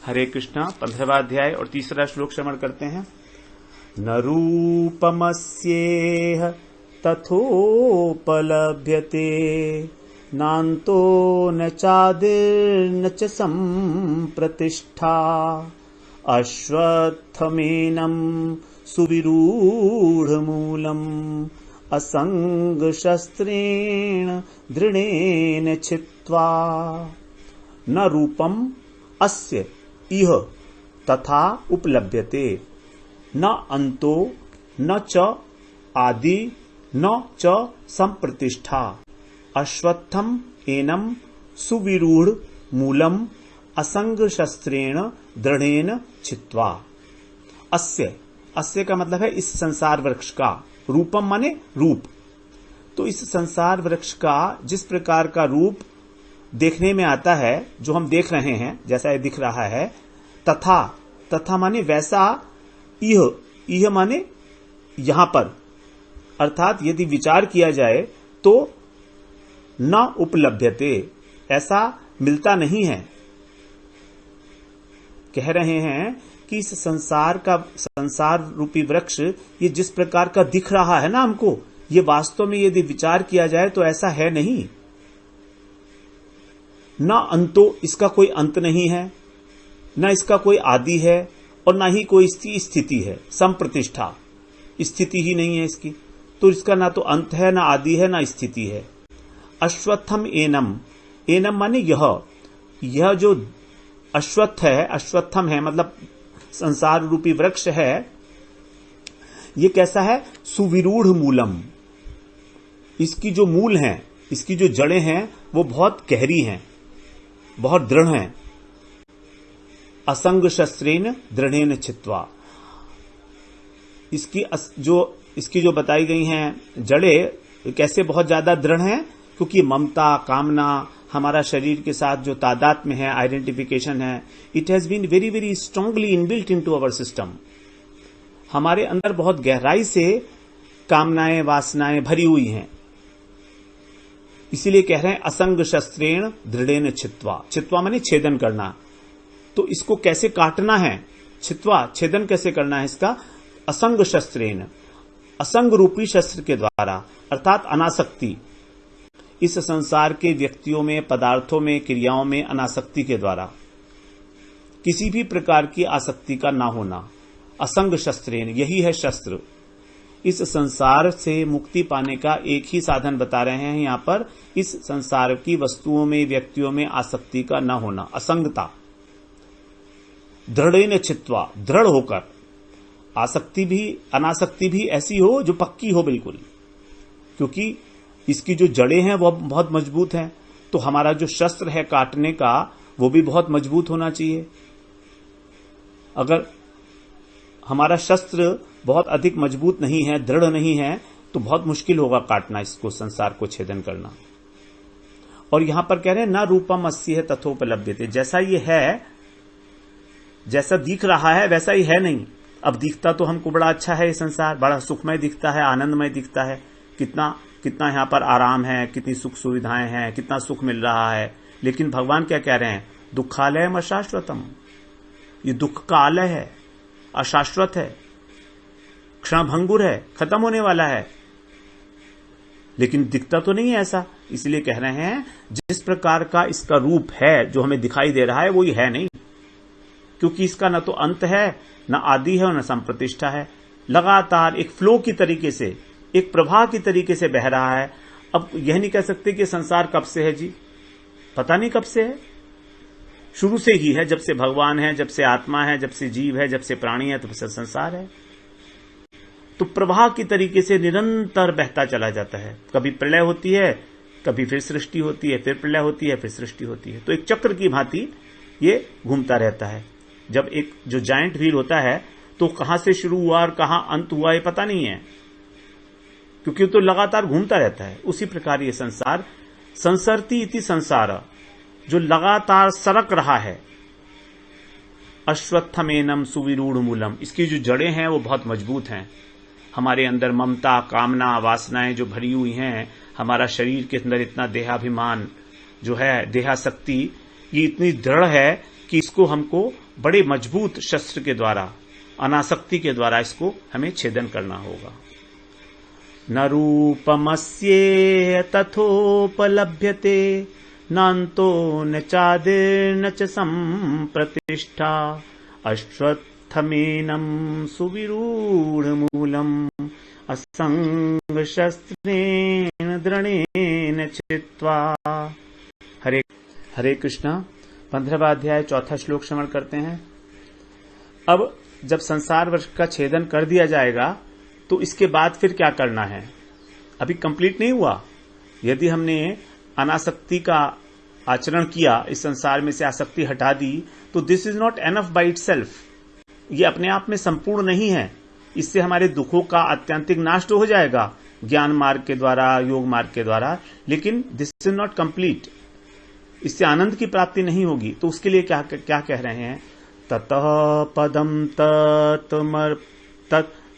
हरे कृष्णा 15वां अध्याय और तीसरा श्लोक श्रवण करते हैं। न रूपमस्येह तथोपलभ्यते नान्तो न चादिर्न च सम्प्रतिष्ठा अश्वत्थमेनं सुविरूढमूलम् असंगशस्त्रेण दृढेन छित्त्वा। न रूपम अस्य इह तथा उपलभ्यते न अंतो न च आदि न च संप्रतिष्ठा अश्वत्थम एनम सुविरूढ़ मूलम असंग शस्त्रेण दृढ़ेन छित्त्वा। अस्य का मतलब है इस संसार वृक्ष का, रूपम माने रूप। तो इस संसार वृक्ष का जिस प्रकार का रूप देखने में आता है, जो हम देख रहे हैं, जैसा ये दिख रहा है, तथा माने वैसा, इह माने यहां पर, अर्थात यदि विचार किया जाए तो न उपलभ्यते, ऐसा मिलता नहीं है। कह रहे हैं कि इस संसार रूपी वृक्ष ये जिस प्रकार का दिख रहा है ना हमको, ये वास्तव में यदि विचार किया जाए तो ऐसा है नहीं। न अंतो, इसका कोई अंत नहीं है, न इसका कोई आदि है और न ही कोई इसकी स्थिति है। संप्रतिष्ठा, स्थिति ही नहीं है इसकी, तो इसका ना तो अंत है, ना आदि है, ना स्थिति है। अश्वत्थम एनम, एनम माने यह जो अश्वत्थ है, अश्वत्थम है मतलब संसार रूपी वृक्ष है, ये कैसा है? सुविरूढ़ मूलम, इसकी जो मूल हैं, इसकी जो जड़ें हैं वो बहुत गहरी हैं, बहुत दृढ़ हैं। असंग शस्त्रेण दृढ़ेन छित्त्वा, इसकी जो बताई गई हैं जड़ें कैसे बहुत ज्यादा दृढ़ हैं, क्योंकि ममता, कामना, हमारा शरीर के साथ जो तादात्म्य है, आइडेंटिफिकेशन है, it has been very very strongly inbuilt into our system. हमारे अंदर बहुत गहराई से कामनाएं, वासनाएं भरी हुई हैं। इसीलिए कह रहे हैं असंग शस्त्रेण दृढ़ेन छित्त्वा। छित्त्वा माने छेदन करना। तो इसको कैसे काटना है? छित्त्वा, छेदन कैसे करना है इसका? असंग शस्त्रेण, असंग रूपी शस्त्र के द्वारा, अर्थात अनासक्ति। इस संसार के व्यक्तियों में, पदार्थों में, क्रियाओं में अनासक्ति के द्वारा, किसी भी प्रकार की आसक्ति का ना होना। असंग शस्त्रेण, यही है शस्त्र। इस संसार से मुक्ति पाने का एक ही साधन बता रहे हैं यहां पर, इस संसार की वस्तुओं में, व्यक्तियों में आसक्ति का न होना, असंगता। दृढ़ेन छित्त्वा, दृढ़ होकर, आसक्ति भी, अनासक्ति भी ऐसी हो जो पक्की हो बिल्कुल, क्योंकि इसकी जो जड़ें हैं वो बहुत मजबूत हैं। तो हमारा जो शस्त्र है काटने का, वो भी बहुत मजबूत होना चाहिए। अगर हमारा शस्त्र बहुत अधिक मजबूत नहीं है, दृढ़ नहीं है, तो बहुत मुश्किल होगा काटना इसको, संसार को छेदन करना। और यहां पर कह रहे हैं न रूपम अस्येह तथोपलभ्यते, जैसा ये है, जैसा दिख रहा है वैसा ही है नहीं। अब दिखता तो हमको बड़ा अच्छा है, ये संसार बड़ा सुखमय दिखता है, आनंदमय दिखता है, कितना यहां पर आराम है, कितनी सुख सुविधाएं हैं, कितना सुख मिल रहा है। लेकिन भगवान क्या कह रहे हैं? दुखालयम अशाश्वतम, ये दुख का आलय है, अशाश्वत है, क्षणभंगुर है, खत्म होने वाला है। लेकिन दिखता तो नहीं है ऐसा। इसलिए कह रहे हैं जिस प्रकार का इसका रूप है, जो हमें दिखाई दे रहा है, वो ये है नहीं, क्योंकि इसका न तो अंत है, न आदि है और न संप्रतिष्ठा है। लगातार एक फ्लो की तरीके से, एक प्रवाह की तरीके से बह रहा है। अब यह नहीं कह सकते कि संसार कब से है जी, पता नहीं कब से है, शुरू से ही है, जब से भगवान है, जब से आत्मा है, जब से जीव है, जब से प्राणी है, तब से संसार है। तो प्रवाह की तरीके से निरंतर बहता चला जाता है। कभी प्रलय होती है, कभी फिर सृष्टि होती है, फिर प्रलय होती है, फिर सृष्टि होती है। तो एक चक्र की भांति ये घूमता रहता है। जब एक जो जायंट व्हील होता है, तो कहां से शुरू हुआ और कहां अंत हुआ ये पता नहीं है, क्योंकि तो लगातार घूमता रहता है। उसी प्रकार ये संसार, संसरती इति संसार, जो लगातार सरक रहा है। अश्वत्थमेनम सुविरूढ़ मूलम, इसकी जो जड़ें हैं वो बहुत मजबूत हैं। हमारे अंदर ममता, कामना, वासनाएं जो भरी हुई हैं, हमारा शरीर के अंदर इतना देहाभिमान जो है, देहासक्ति, ये इतनी दृढ़ है कि इसको हमको बड़े मजबूत शस्त्र के द्वारा, अनासक्ति के द्वारा इसको हमें छेदन करना होगा। न रूपमस्ये तथोपलभ्यते नान्तो न चादिर्न च संप्रतिष्ठा अश्वत्थमेनं सुविरूढमूलम् असंगशस्त्रेण दृढेन चित्वा। हरे कृष्णा। 15वां अध्याय 4था श्लोक श्रवण करते हैं। अब जब संसार वृक्ष का छेदन कर दिया जाएगा तो इसके बाद फिर क्या करना है, अभी कंप्लीट नहीं हुआ। यदि हमने अनासक्ति का आचरण किया, इस संसार में से आसक्ति हटा दी, तो this is not enough by itself. ये अपने आप में संपूर्ण नहीं है। इससे हमारे दुखों का आत्यंतिक नाश तो हो जाएगा ज्ञान मार्ग के द्वारा, योग मार्ग के द्वारा, लेकिन दिस इज नॉट कंप्लीट। इससे आनंद की प्राप्ति नहीं होगी। तो उसके लिए क्या क्या कह रहे हैं, ततः पदम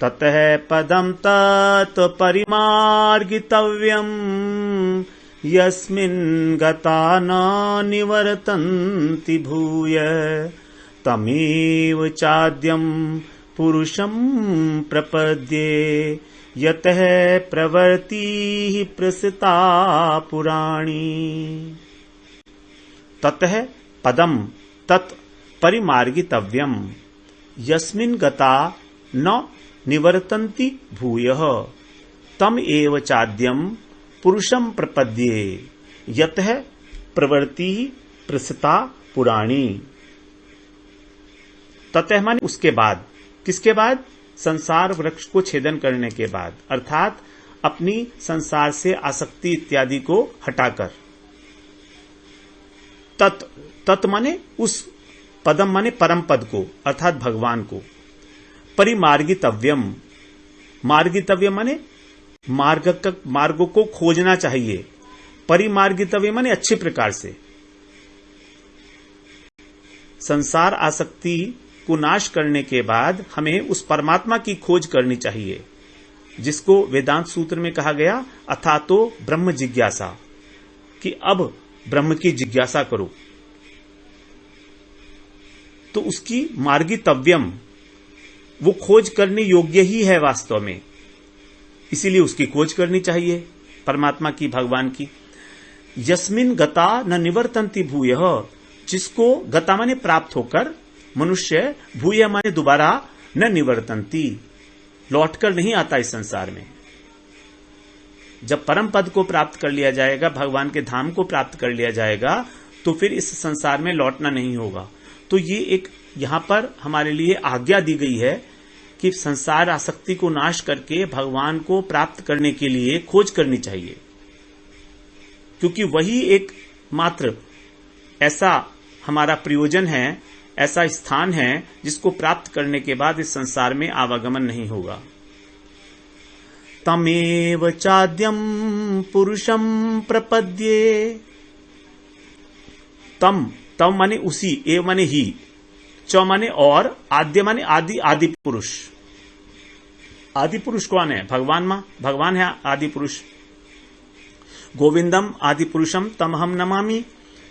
ततः पदम तत् परिमार्गितव्यम् यस्मिन् गता न निवर्तन्ति भूय तमेव चाद्यं पुरुषं प्रपद्ये यतः प्रवृत्तिः प्रसृता पुराणी। ततः पदम तत् परिमार्गितव्यम् यस्मिन् गता न निवर्तन्ति भूयः तम एव चाद्यं पुरुषं प्रपद्ये यतः प्रवृत्तिः प्रसृता पुराणी। ततः माने उसके बाद, किसके बाद, संसार वृक्ष को छेदन करने के बाद, अर्थात अपनी संसार से आसक्ति इत्यादि को हटाकर। तत् माने उस, पदम माने परम पद को, अर्थात भगवान को। परिमार्गितव्यम, मार्गितव्यम माने मार्ग को खोजना चाहिए। परिमार्गितव्यम माने अच्छी प्रकार से। संसार आसक्ति को नाश करने के बाद हमें उस परमात्मा की खोज करनी चाहिए, जिसको वेदांत सूत्र में कहा गया अथातो ब्रह्म जिज्ञासा, कि अब ब्रह्म की जिज्ञासा करो। तो उसकी मार्गितव्यम, वो खोज करने योग्य ही है वास्तव में, इसीलिए उसकी खोज करनी चाहिए, परमात्मा की, भगवान की। यस्मिन गता न निवर्तन्ति भूयः, जिसको गता माने प्राप्त होकर, मनुष्य भूय माने दोबारा, न निवर्तन्ति, लौटकर नहीं आता इस संसार में। जब परम पद को प्राप्त कर लिया जाएगा, भगवान के धाम को प्राप्त कर लिया जाएगा, तो फिर इस संसार में लौटना नहीं होगा। तो ये एक यहां पर हमारे लिए आज्ञा दी गई है कि संसार आसक्ति को नाश करके भगवान को प्राप्त करने के लिए खोज करनी चाहिए, क्योंकि वही एक मात्र ऐसा हमारा प्रयोजन है, ऐसा स्थान है जिसको प्राप्त करने के बाद इस संसार में आवागमन नहीं होगा। तमेव चाद्यम पुरुषम प्रपद्ये। तम माने उसी, एव माने ही, च माने और, आद्य माने आदि, आदि पुरुष। आदि पुरुष कौन है? भगवान है आदि पुरुष। गोविंदम आदि पुरुषम तमहम नमामि।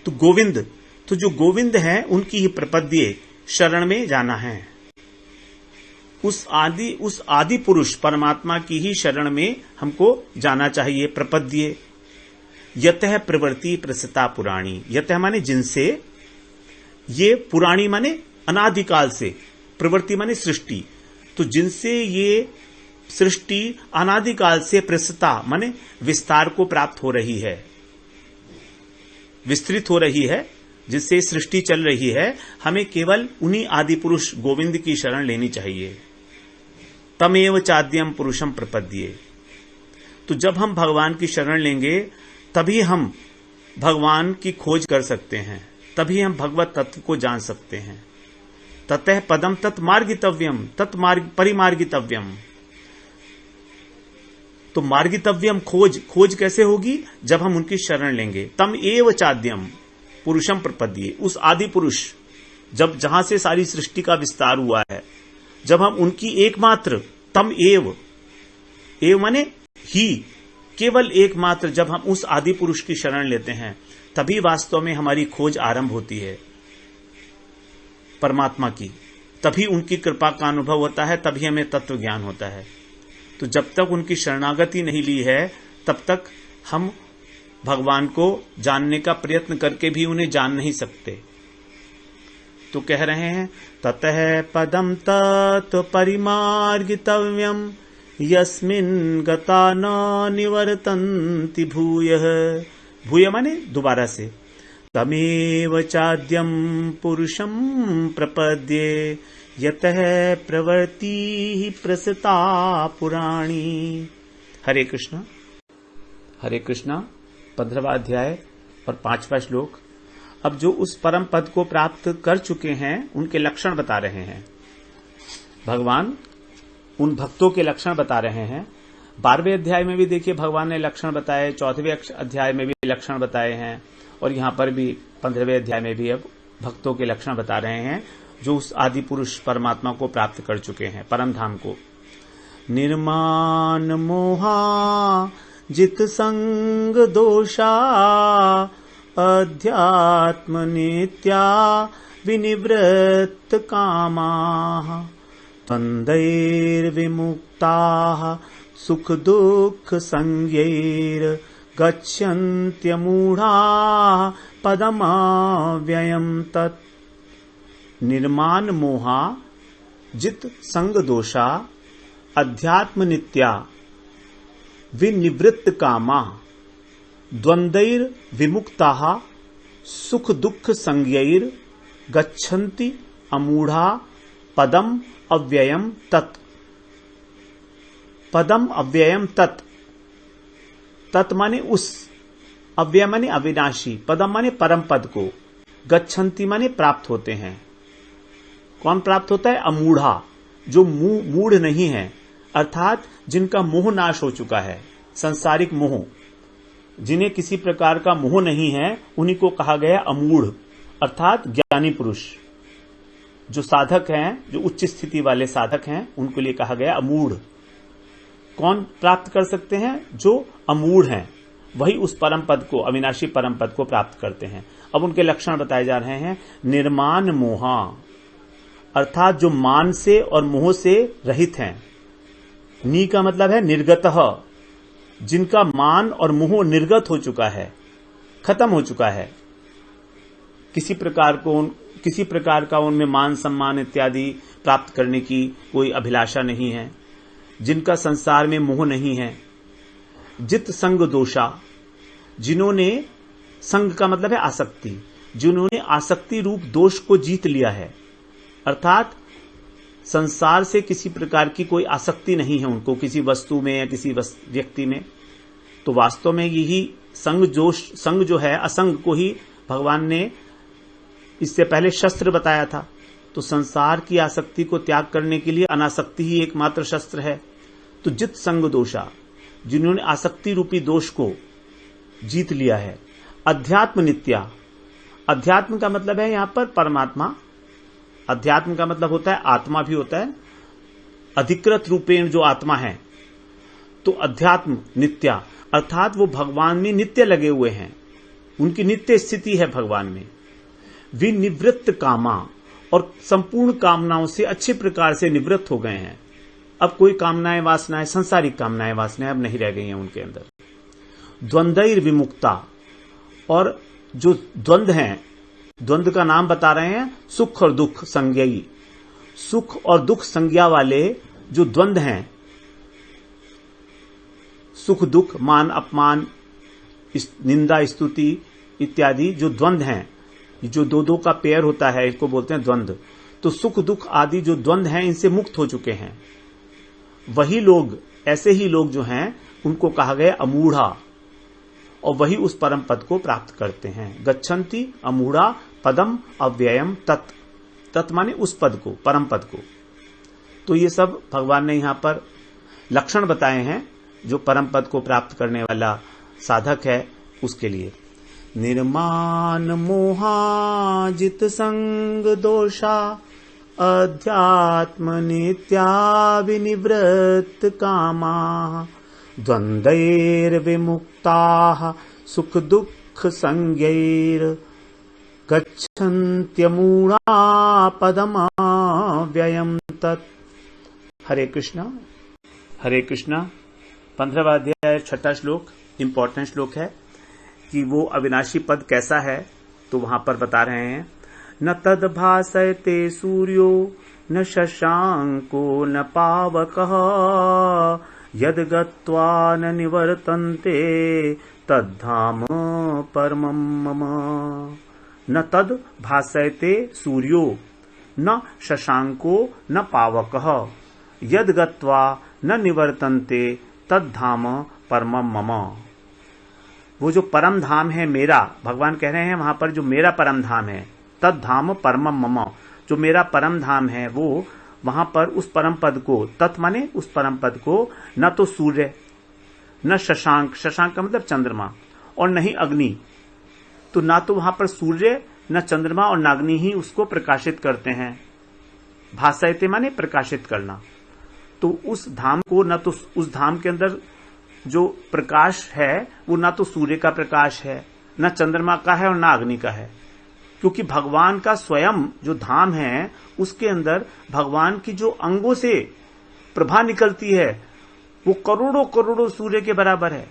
तो गोविंद, तो जो गोविंद है उनकी ही प्रपद्ये, शरण में जाना है। उस आदि पुरुष परमात्मा की ही शरण में हमको जाना चाहिए, प्रपद्ये। यतः प्रवृत्ति प्रसृता पुराणी। यतः माने जिनसे, ये पुराणी माने अनादिकाल से, प्रवृत्ति माने सृष्टि, तो जिनसे ये सृष्टि अनादिकाल से प्रसृता माने विस्तार को प्राप्त हो रही है, विस्तृत हो रही है, जिससे सृष्टि चल रही है, हमें केवल उन्हीं आदि पुरुष गोविंद की शरण लेनी चाहिए। तमेव चाद्यम पुरुषम प्रपद्ये। तो जब हम भगवान की शरण लेंगे तभी हम भगवान की खोज कर सकते हैं, तभी हम भगवत तत्व को जान सकते हैं। ततः पदम तत् मार्गितव्यम, परिमार्गितव्यम। तो मार्गितव्यम खोज कैसे होगी? जब हम उनकी शरण लेंगे। तम एव चाद्यम पुरुषम प्रपद्ये। उस आदि पुरुष, जहां से सारी सृष्टि का विस्तार हुआ है, जब हम उनकी एकमात्र, तम एव माने ही, केवल एकमात्र, जब हम उस आदि पुरुष की शरण लेते हैं, तभी वास्तव में हमारी खोज आरंभ होती है। परमात्मा की, तभी उनकी कृपा का अनुभव होता है, तभी हमें तत्व ज्ञान होता है। तो जब तक उनकी शरणागति नहीं ली है तब तक हम भगवान को जानने का प्रयत्न करके भी उन्हें जान नहीं सकते। तो कह रहे हैं ततः पदम तत्व परिमार्गितव्यम यस्मिन् गता न निवर्तन्ति भूयः। भूय माने दोबारा से। तमेव चाद्यम पुरुषम प्रपद्ये यतः प्रवृत्ति प्रसृता पुराणी। हरे कृष्ण। हरे कृष्णा 15वां अध्याय और 5वां श्लोक। अब जो उस परम पद को प्राप्त कर चुके हैं उनके लक्षण बता रहे हैं। भगवान उन भक्तों के लक्षण बता रहे हैं। 12वें अध्याय में भी देखिए भगवान ने लक्षण बताए, 14वें अध्याय में भी लक्षण बताए हैं, और यहां पर भी 15वें अध्याय में भी अब भक्तों के लक्षण बता रहे हैं जो उस आदि पुरुष परमात्मा को प्राप्त कर चुके हैं, परम धाम को। निर्माण मोहा जित संग दोषा अध्यात्म नित्या विनिवृत्त कामाः द्वन्द्वैर्विमुक्ताः सुख दुःख संज्ञैर् गच्छन्त्यमूढाः पदमव्ययम् तत्। निर्माण मोहा जित संग दोषा अध्यात्म नित्या विनिवृत्त कामा द्वंद्वैर विमुक्ताः सुख दुःख संज्ञैर गच्छन्ति अमूढ़ा पदम अव्ययम तत्। पदम अव्ययम तत्, तत् माने उस, अव्यय माने अविनाशी, पदम माने परम पद को, गच्छन्ति माने प्राप्त होते हैं। कौन प्राप्त होता है? अमूढ़ा, जो मूढ़ नहीं है, अर्थात जिनका मोह नाश हो चुका है, सांसारिक मोह, जिन्हें किसी प्रकार का मोह नहीं है, उन्हीं को कहा गया अमूढ़, अर्थात ज्ञानी पुरुष। जो साधक हैं, जो उच्च स्थिति वाले साधक हैं, उनके लिए कहा गया अमूढ़। कौन प्राप्त कर सकते हैं? जो अमूढ़ हैं, वही उस परम पद को, अविनाशी परम पद को प्राप्त करते हैं। अब उनके लक्षण बताए जा रहे हैं। निर्माण मोहा, अर्थात जो मान से और मोह से रहित हैं। नी का मतलब है निर्गतः, जिनका मान और मोह निर्गत हो चुका है, खत्म हो चुका है। किसी प्रकार का उनमें मान सम्मान इत्यादि प्राप्त करने की कोई अभिलाषा नहीं है, जिनका संसार में मोह नहीं है। जित संग दोषा, जिन्होंने, संग का मतलब है आसक्ति, जिन्होंने आसक्ति रूप दोष को जीत लिया है, अर्थात संसार से किसी प्रकार की कोई आसक्ति नहीं है उनको, किसी वस्तु में या किसी व्यक्ति में। तो वास्तव में यही संग जो है, असंग को ही भगवान ने इससे पहले शस्त्र बताया था। तो संसार की आसक्ति को त्याग करने के लिए अनासक्ति ही एकमात्र शस्त्र है। तो जित संग दोषा, जिन्होंने आसक्ति रूपी दोष को जीत लिया है। अध्यात्म नित्या, अध्यात्म का मतलब है यहां पर परमात्मा। अध्यात्म का मतलब होता है आत्मा भी होता है, अधिकृत रूपेण जो आत्मा है। तो अध्यात्म नित्या, अर्थात वो भगवान में नित्य लगे हुए हैं, उनकी नित्य स्थिति है भगवान में। विनिवृत्त कामा, और संपूर्ण कामनाओं से अच्छे प्रकार से निवृत्त हो गए हैं। अब कोई कामनाएं वासनाएं, सांसारिक कामनाएं वासनाएं अब नहीं रह गई हैं उनके अंदर। द्वंद्वैर विमुक्ता, और जो द्वंद्व हैं, द्वंद्व का नाम बता रहे हैं सुख और दुख संज्ञाई। सुख और दुख संज्ञा वाले जो द्वंद्व हैं, सुख दुख, मान अपमान, निंदा स्तुति इत्यादि जो द्वंद्व हैं, जो दो का पेयर होता है, इसको बोलते हैं द्वंद्व। तो सुख दुख आदि जो द्वंद्व हैं, इनसे मुक्त हो चुके हैं। वही लोग, ऐसे ही लोग जो हैं, उनको कहा गया अमूढ़ा, और वही उस परम पद को प्राप्त करते हैं। गच्छन्ति अमूढ़ा पदम अव्ययम तत्, तत् माने उस पद को, परम पद को। तो ये सब भगवान ने यहां पर लक्षण बताए हैं जो परम पद को प्राप्त करने वाला साधक है उसके लिए। निर्माण मोहा जित संग दोषा अध्यात्म नित्या विनिवृत्त कामा द्वंद्वैर विमुक्ताः सुख दुख संज्ञैर गच्छन्त्यमूढा पदमव्ययम् तत्। हरे कृष्णा। हरे कृष्णा। 15वां अध्याय 6वां श्लोक इंपॉर्टेंट श्लोक है कि वो अविनाशी पद कैसा है, तो वहां पर बता रहे हैं, न तद भासयते सूर्यो न शशांको न पावकः यद गत्वा न निवर्तन्ते तद्धाम परमं मम। न तद भासयते सूर्यो न शशांको न पावकः यद गत्वा न निवर्तन्ते तद्धाम परमं मम। वो जो परम धाम है मेरा, भगवान कह रहे हैं वहां पर जो मेरा परम धाम है, तद्धाम परमं मम, जो मेरा परम धाम है वो वहां पर उस परम पद को, तत् माने उस परम पद को, न तो सूर्य न शशांक, शशांक का मतलब चंद्रमा, और न ही अग्नि, तो ना तो वहां पर सूर्य न चंद्रमा और न अग्नि ही उसको प्रकाशित करते हैं। भासयते माने प्रकाशित करना, तो उस धाम को, न तो उस धाम के अंदर जो प्रकाश है वो ना तो सूर्य का प्रकाश है, न चंद्रमा का है और न अग्नि का है, क्योंकि भगवान का स्वयं जो धाम है उसके अंदर भगवान की जो अंगों से प्रभा निकलती है वो करोड़ों करोड़ों सूर्य के बराबर है,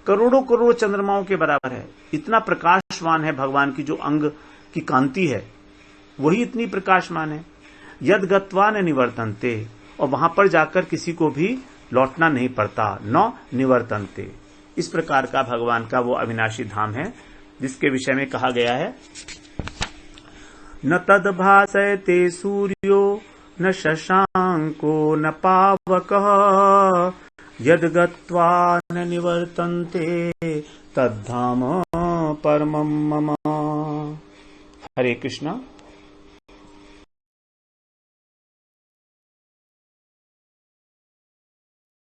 करोड़ों करोड़ों चंद्रमाओं के बराबर है। इतना प्रकाशवान है भगवान की जो अंग की कांति है, वही इतनी प्रकाशमान है। यद गत्वा न निवर्तन्ते, और वहां पर जाकर किसी को भी लौटना नहीं पड़ता, न निवर्तन्ते। इस प्रकार का भगवान का वो अविनाशी धाम है जिसके विषय में कहा गया है, न तद भासयते सूर्यो न शशांको न पावकः यद गत्वा न निवर्तन्ते तद्धाम परमं मम। हरे कृष्णा।